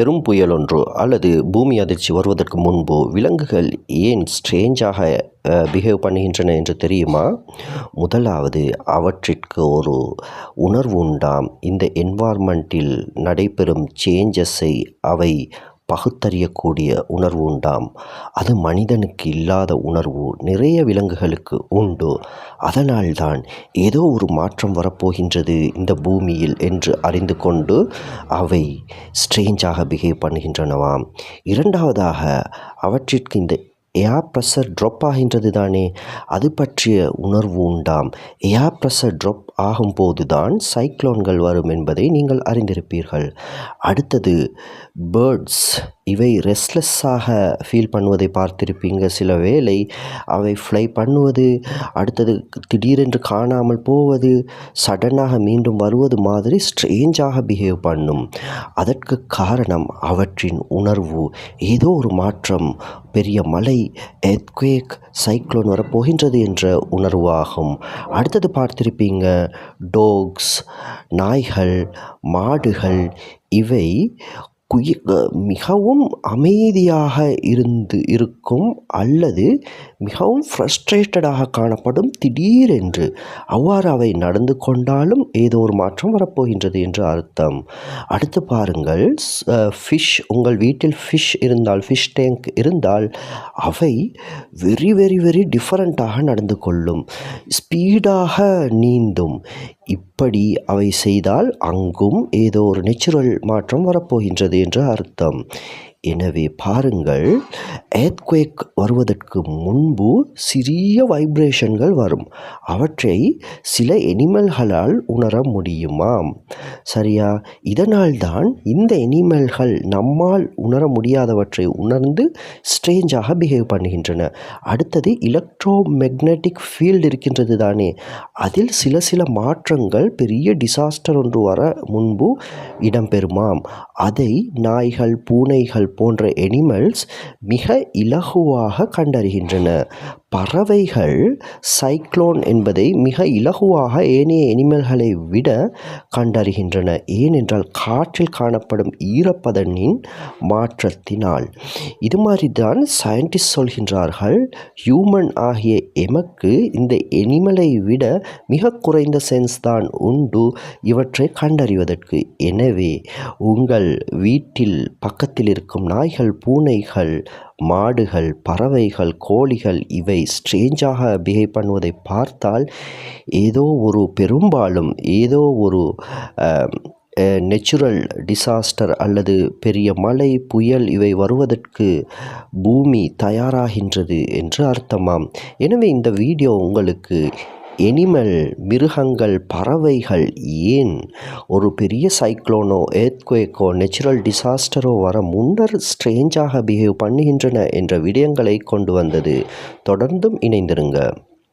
பெரும் புயல் ஒன்று அல்லது பூமி அதிர்ச்சி வருவதற்கு முன்பு விலங்குகள் ஏன் ஸ்ட்ரேஞ்சாக பிஹேவ் பண்ணுகின்றன என்று தெரியுமா? முதலாவது, அவற்றிற்கு ஒரு உணர்வு உண்டாம். இந்த என்வார்மெண்ட்டில் நடைபெறும் சேஞ்சஸை அவை பகுத்தறியக்கூடிய உணர்வு உண்டாம். அது மனிதனுக்கு இல்லாத உணர்வு நிறைய விலங்குகளுக்கு உண்டு. அதனால்தான் ஏதோ ஒரு மாற்றம் வரப்போகின்றது இந்த பூமியில் என்று அறிந்து கொண்டு அவை ஸ்ட்ரேஞ்சாக பிஹேவ் பண்ணுகின்றனவாம். இரண்டாவதாக, அவற்றிற்கு இந்த ஏர் ப்ரெஷர் ட்ராப் ஆகின்றது தானே, அது பற்றிய உணர்வு உண்டாம். ஏர் ப்ரெஷர் ட்ராப் ஆகும்போது தான் சைக்ளோன்கள் வரும் என்பதை நீங்கள் அறிந்திருப்பீர்கள். அடுத்தது, பேர்ட்ஸ் இவை ரெஸ்ட்லெஸ்ஸாக ஃபீல் பண்ணுவதை பார்த்திருப்பீங்க. சில வேளை அவை ஃப்ளை பண்ணுவது, அடுத்தது திடீரென்று காணாமல் போவது, சடனாக மீண்டும் வருவது மாதிரி ஸ்ட்ரேஞ்சாக பிஹேவ் பண்ணும். அதற்கு காரணம் அவற்றின் உணர்வு. ஏதோ ஒரு மாற்றம், பெரிய மழை, எர்த்குவேக், சைக்ளோன் வரப்போகின்றது என்ற உணர்வு ஆகும். அடுத்தது பார்த்திருப்பீங்க, டாக்ஸ், நாய்கள், மாடுகள் இவை மிகவும் அமைதியாக இருக்கும் அல்லது மிகவும் ஃப்ரஸ்ட்ரேட்டடாக காணப்படும். திடீரென்று அவ்வாறு அவை நடந்து கொண்டாலும் ஏதோ ஒரு மாற்றம் வரப்போகின்றது என்று அர்த்தம். அடுத்து பாருங்கள், ஃபிஷ், உங்கள் வீட்டில் ஃபிஷ் இருந்தால், ஃபிஷ் டேங்க் இருந்தால் அவை வெரி வெரி வெரி டிஃபரண்ட்டாக நடந்து கொள்ளும், ஸ்பீடாக நீந்தும். இப்படி அவை செய்தால் அங்கும் ஏதோ ஒரு நேச்சுரல் மாற்றம் வரப்போகின்றது என்று அர்த்தம். எனவே பாருங்கள், எர்த்குவேக் வருவதற்கு முன்பு சிறிய வைப்ரேஷன்கள் வரும். அவற்றை சில எனிமல்களால் உணர முடியுமாம். சரியா? இதனால்தான் இந்த எனிமல்கள் நம்மால் உணர முடியாதவற்றை உணர்ந்து ஸ்ட்ரேஞ்சாக பிஹேவ் பண்ணுகின்றன. அடுத்தது, எலக்ட்ரோமேக்னெட்டிக் ஃபீல்டு இருக்கின்றது தானே, அதில் சில மாற்றங்கள் பெரிய டிசாஸ்டர் ஒன்று வர முன்பு இடம்பெறுமாம். அதை நாய்கள், பூனைகள் போன்ற எனிமல்ஸ் மிக இலகுவாக கண்டறிகின்றன. பறவைகள் சைக்ளோன் என்பதை மிக இலகுவாக ஏனைய எனிமல்களை விட கண்டறிகின்றன. ஏனென்றால் காற்றில் காணப்படும் ஈரப்பதனின் மாற்றத்தினால். இது மாதிரி தான் சயின்டிஸ்ட் சொல்கின்றார்கள், ஹியூமன் ஆகிய எமக்கு இந்த எனிமலை விட மிக குறைந்த சென்ஸ் தான் உண்டு இவற்றை கண்டறிவதற்கு. எனவே உங்கள் வீட்டில் பக்கத்தில் இருக்கும் நாய்கள், பூனைகள், மாடுகள், பறவைகள், கோழிகள் இவை ஸ்ட்ரேஞ்சாக பிஹேவ் பண்ணுவதை பார்த்தால் பெரும்பாலும் ஏதோ ஒரு நேச்சுரல் டிசாஸ்டர் அல்லது பெரிய மழை, புயல் இவை வருவதற்கு பூமி தயாராகின்றது என்று அர்த்தமாம். எனவே இந்த வீடியோ உங்களுக்கு மிருகங்கள், பறவைகள் ஏன் ஒரு பெரிய சைக்ளோனோ, எர்த்குவேக்கோ, நேச்சுரல் டிசாஸ்டரோ வர முன்னர் ஸ்ட்ரேஞ்சாக பிஹேவ் பண்ணுகின்றன என்ற விடயங்களை கொண்டு வந்தது. தொடர்ந்தும் இணைந்திருங்க.